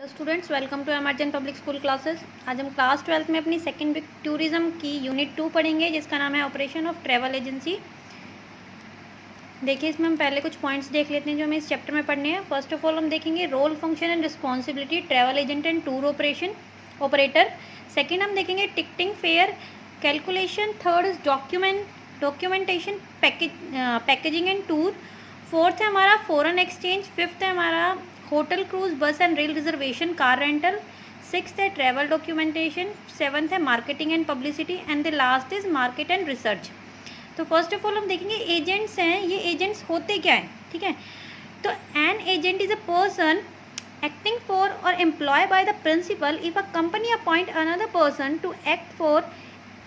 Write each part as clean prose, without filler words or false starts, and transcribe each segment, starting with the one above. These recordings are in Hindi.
Students, welcome to emergent public school classes. आज हम क्लास 12 में अपनी सेकेंड वीक टूरिज्म की यूनिट 2 पढ़ेंगे, जिसका नाम है ऑपरेशन ऑफ ट्रैवल एजेंसी। देखिए, इसमें हम पहले कुछ पॉइंट्स देख लेते हैं जो हमें इस चैप्टर में पढ़ने हैं। फर्स्ट ऑफ ऑल हम देखेंगे role, function and responsibility travel agent and tour operator. Second हम देखेंगे ticketing, fare calculation. Third is documentation, packaging and tour. Fourth है हमारा फॉरेन एक्सचेंज। फिफ्थ है हमारा hotel, cruise, bus and rail reservation, car rental. Sixth है ट्रैवल डॉक्यूमेंटेशन। सेवन्थ है marketing and publicity and the last is market and research. तो फर्स्ट ऑफ ऑल हम देखेंगे एजेंट्स हैं। ये एजेंट्स होते क्या हैं, ठीक है। तो an agent is a person acting for or employed by the principal if a company appoint another person to act for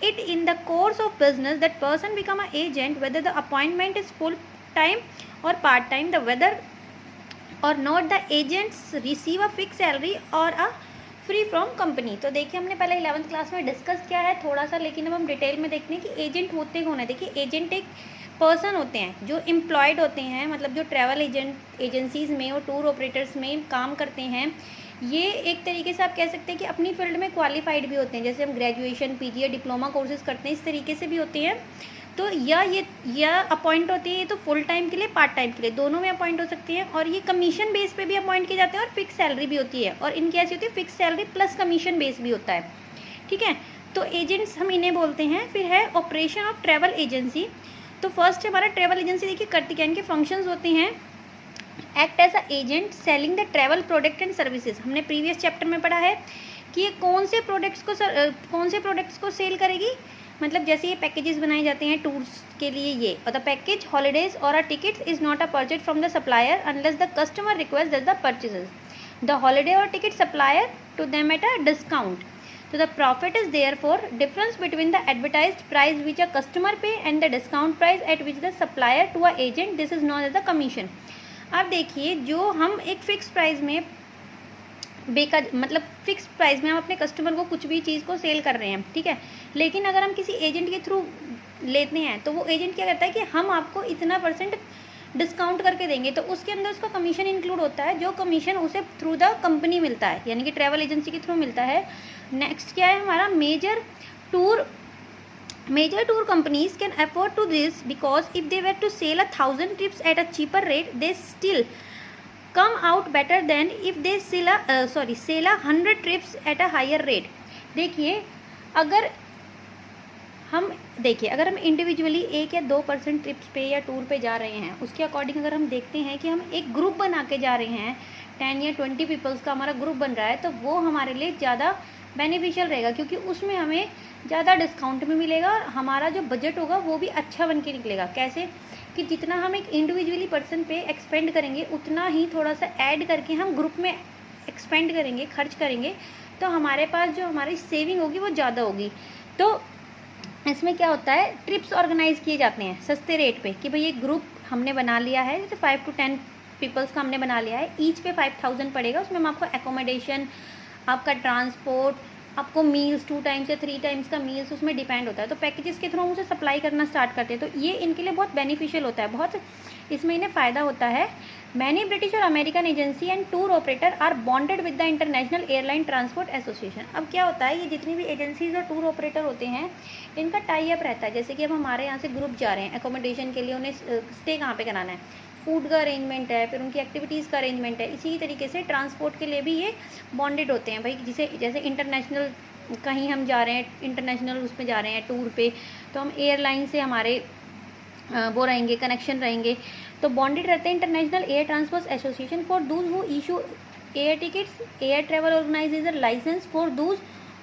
it in the course of business, that person become an agent whether the appointment is full time or part time, the whether or not the agents receive a fixed salary or a free from company. तो देखिए, हमने पहले 11th क्लास में डिस्कस किया है थोड़ा सा, लेकिन अब हम डिटेल में देखते हैं कि एजेंट होते कौन है। देखिए, एजेंट एक पर्सन होते हैं जो एम्प्लॉयड होते हैं, मतलब जो ट्रैवल एजेंसीज़ में और टूर ऑपरेटर्स में काम करते हैं। ये एक तरीके से आप कह सकते हैं कि अपनी फील्ड में क्वालिफाइड भी होते हैं, जैसे हम ग्रेजुएशन, पीजी या डिप्लोमा कोर्सेज करते हैं, इस तरीके से भी होते हैं। तो या अपॉइंट होती है, ये तो फुल टाइम के लिए, पार्ट टाइम के लिए, दोनों में अपॉइंट हो सकती है। और ये कमीशन बेस पे भी अपॉइंट किए जाते हैं और फिक्स सैलरी भी होती है। और इनकी ऐसी होती है fix salary plus commission base भी होता है, ठीक है। तो एजेंट्स हम इन्हें बोलते हैं। फिर है ऑपरेशन ऑफ ट्रैवल एजेंसी। तो फर्स्ट हमारा ट्रैवल एजेंसी देखिए करती क्या, इनके फंक्शंस होते हैं। Act as a agent selling the travel product and services. हमने प्रीवियस चैप्टर में पढ़ा है कि ये कौन से प्रोडक्ट्स को सेल करेगी। मतलब जैसे ये पैकेजेस बनाए जाते हैं टूर्स के लिए, ये और the package, holidays or a tickets is not a purchase from the supplier unless the customer request the purchases the holiday or ticket supplier to them at a discount. So the profit is therefore difference between the advertised price which a customer pay and the discount price at which the supplier to a agent, this is known as the commission। अब देखिए, जो हम एक फिक्स प्राइस में मतलब फिक्स प्राइस में हम अपने कस्टमर को कुछ भी चीज़ को सेल कर रहे हैं, ठीक है। लेकिन अगर हम किसी एजेंट के थ्रू लेते हैं तो वो एजेंट क्या करता है कि हम आपको इतना % डिस्काउंट करके देंगे, तो उसके अंदर उसका कमीशन इंक्लूड होता है, जो कमीशन उसे थ्रू द कंपनी मिलता है, यानी कि ट्रैवल एजेंसी के थ्रू मिलता है। नेक्स्ट क्या है हमारा major tour companies can afford to this because if they were to sell 1000 trips at a cheaper rate they still come out better than if they sell 100 trips at a higher rate. देखिए, अगर हम इंडिविजुअली 1 या 2% ट्रिप्स पे या टूर पे जा रहे हैं, उसके अकॉर्डिंग अगर हम देखते हैं कि हम एक ग्रुप बना के जा रहे हैं, 10 या 20 पीपल्स का हमारा ग्रुप बन रहा है, तो वो हमारे लिए ज़्यादा बेनिफिशियल रहेगा, क्योंकि उसमें हमें ज़्यादा डिस्काउंट भी मिलेगा और हमारा जो बजट होगा वो भी अच्छा बन के निकलेगा। कैसे कि जितना हम एक इंडिविजुअली पर्सन पे एक्सपेंड करेंगे, उतना ही थोड़ा सा ऐड करके हम ग्रुप में एक्सपेंड करेंगे, खर्च करेंगे, तो हमारे पास जो हमारी सेविंग होगी वो ज़्यादा होगी। तो इसमें क्या होता है, ट्रिप्स ऑर्गेनाइज किए जाते हैं सस्ते रेट पे, कि भाई एक ग्रुप हमने बना लिया है, जैसे 5 to 10 पीपल्स का हमने बना लिया है, ईच पे 5000 पड़ेगा। उसमें हम आपको एकोमोडेशन, आपका ट्रांसपोर्ट, आपको मील्स 2 टाइम्स या 3 टाइम्स का मील्स उसमें डिपेंड होता है। तो पैकेजेस के थ्रू हम उसे सप्लाई करना स्टार्ट करते हैं, तो ये इनके लिए बहुत बेनिफिशियल होता है, बहुत इसमें इन्हें फ़ायदा होता है। मैनी ब्रिटिश और American agency and tour operator are bonded with the international airline transport association. अब क्या होता है, ये जितनी भी एजेंसीज और टूर ऑपरेटर होते हैं, इनका टाई अप रहता है। जैसे कि अब हमारे यहाँ से ग्रुप जा रहे हैं, एकोमोडेशन के लिए उन्हें स्टे कहाँ पे कराना है, फूड का अरेंजमेंट है, फिर उनकी एक्टिविटीज़ का अरेंजमेंट है। इसी तरीके से ट्रांसपोर्ट के लिए भी ये बॉन्डेड होते हैं भाई। जैसे इंटरनेशनल कहीं हम जा रहे हैं, इंटरनेशनल उसमें जा रहे हैं टूर पे, तो हम एयरलाइन से हमारे वो रहेंगे, कनेक्शन रहेंगे, तो बॉन्डेड रहते हैं international air transport association for those who issue air tickets, air travel organisation licence for those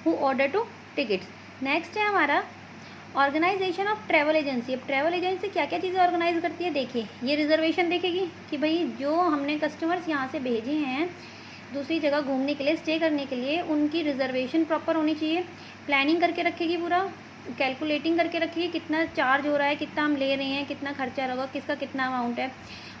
who order to tickets. Next है हमारा ऑर्गेनाइजेशन ऑफ ट्रैवल एजेंसी। अब ट्रैवल एजेंसी क्या क्या चीज़ें ऑर्गेनाइज करती है, देखिए, ये रिजर्वेशन देखेगी कि भाई जो हमने कस्टमर्स यहाँ से भेजे हैं दूसरी जगह घूमने के लिए, स्टे करने के लिए, उनकी रिजर्वेशन प्रॉपर होनी चाहिए। प्लानिंग करके रखेगी, पूरा कैलकुलेटिंग करके रखिए कितना चार्ज हो रहा है, कितना हम ले रहे हैं, कितना खर्चा होगा, किसका कितना अमाउंट है।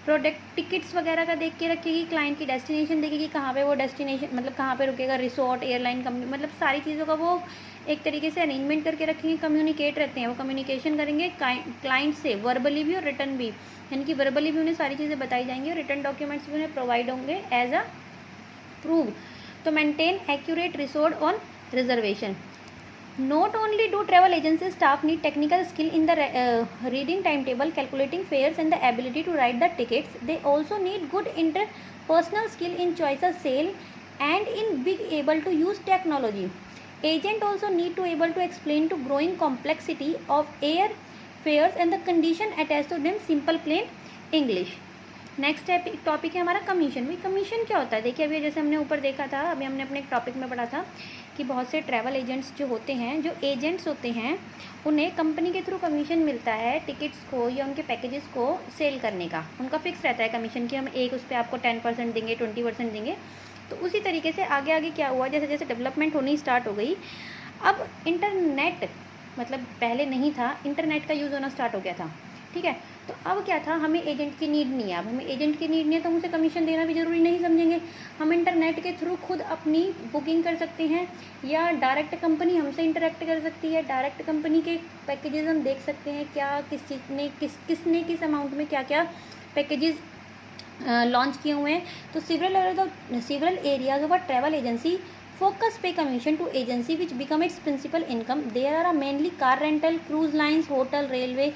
प्रोडक्ट टिकट्स वगैरह का देख के रखिएगी। क्लाइंट की डेस्टिनेशन देखेगी, कहाँ पे वो डेस्टिनेशन मतलब कहाँ पे रुकेगा, रिसोर्ट, एयरलाइन कंपनी, मतलब सारी चीज़ों का वो एक तरीके से अरेंजमेंट करके रखेंगे। कम्युनिकेट रहते हैं, वो कम्युनिकेशन करेंगे क्लाइंट से वर्बली भी और रिटर्न भी, यानी कि वर्बली भी उन्हें सारी चीज़ें बताई जाएंगी और रिटर्न डॉक्यूमेंट्स भी उन्हें प्रोवाइड होंगे एज अ प्रूव। तो maintain accurate resort on reservation. Not only do travel agency staff need technical skill in the reading timetable, calculating fares and the ability to write the tickets, they also need good interpersonal skill in choice of sale and in being able to use technology. Agent also need to able to explain to growing complexity of air fares and the condition attached to them simple plain English. Next topic है हमारा कमीशन. भाई कमीशन क्या होता है? देखिए अभी जैसे हमने ऊपर देखा था, अभी हमने अपने एक टॉपिक में पढ़ा था कि बहुत से ट्रैवल एजेंट्स जो होते हैं, जो एजेंट्स होते हैं, उन्हें कंपनी के थ्रू कमीशन मिलता है टिकट्स को या उनके पैकेजेस को सेल करने का. उनका फिक्स रहता है कमीशन कि हम एक उस पर आपको 10% देंगे, 20% देंगे. तो उसी तरीके से आगे आगे क्या हुआ, जैसे जैसे डेवलपमेंट होनी स्टार्ट हो गई, अब इंटरनेट मतलब पहले नहीं था, इंटरनेट का यूज़ होना स्टार्ट हो गया था. ठीक है, तो अब क्या था, हमें एजेंट की नीड नहीं है. अब हमें एजेंट की नीड नहीं है तो उसे कमीशन देना भी ज़रूरी नहीं समझेंगे. हम इंटरनेट के थ्रू खुद अपनी बुकिंग कर सकते हैं या डायरेक्ट कंपनी हमसे इंटरेक्ट कर सकती है. डायरेक्ट कंपनी के पैकेजेस हम देख सकते हैं, क्या किस चीज़ ने किसने किस अमाउंट में क्या क्या पैकेजेस लॉन्च किए हुए हैं. तो several areas of a travel agency focus pay commission to agency which become its principal income. There are mainly car rental, cruise lines, hotel, railway,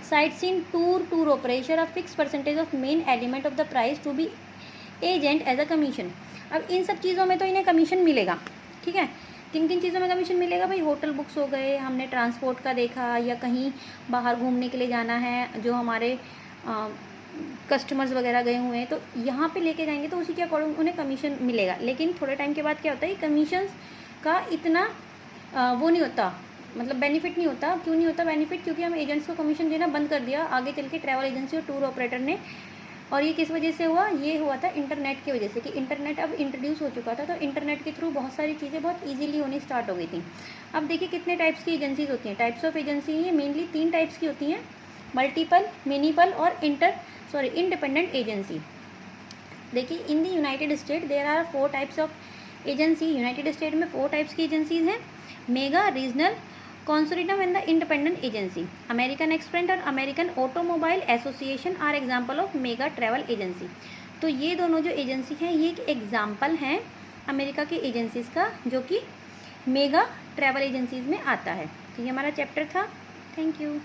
sightseeing, tour operation. A fixed percentage of main element of the price to be agent as a commission. अब इन सब चीज़ों में तो इन्हें कमीशन मिलेगा. ठीक है, किन किन चीज़ों में कमीशन मिलेगा भाई? होटल बुक्स हो गए, हमने ट्रांसपोर्ट का देखा, या कहीं बाहर घूमने के लिए जाना है, जो हमारे कस्टमर्स वगैरह गए हुए हैं तो यहाँ पे लेके जाएंगे तो उसी के अकॉर्डिंग उन्हें कमीशन मिलेगा. लेकिन थोड़े टाइम के बाद क्या होता है, कमीशंस का इतना वो नहीं होता, मतलब बेनिफिट नहीं होता. क्यों नहीं होता बेनिफिट? क्योंकि हम एजेंट्स को कमीशन देना बंद कर दिया आगे चल के ट्रैवल एजेंसी और टूर ऑपरेटर ने. और ये किस वजह से हुआ? ये हुआ था इंटरनेट की वजह से, कि इंटरनेट अब इंट्रोड्यूस हो चुका था, तो इंटरनेट के थ्रू बहुत सारी चीज़ें बहुत ईजिली होनी स्टार्ट हो गई थी. अब देखिए कितने टाइप्स की एजेंसीज होती हैं. टाइप्स ऑफ एजेंसी ये मेनली 3 टाइप्स की होती हैं: मल्टीपल, मिनीपल और इंडिपेंडेंट एजेंसी. देखिए in the United State there are 4 types of agency. United State में 4 टाइप्स की एजेंसीज हैं: mega, regional, consortium and the independent agency. American Express और American Automobile Association are example of mega travel agency. तो ये दोनों जो एजेंसी हैं ये एक एग्जाम्पल हैं अमेरिका के एजेंसीज का, जो कि मेगा ट्रैवल एजेंसीज में आता है. तो ये हमारा चैप्टर था. Thank you.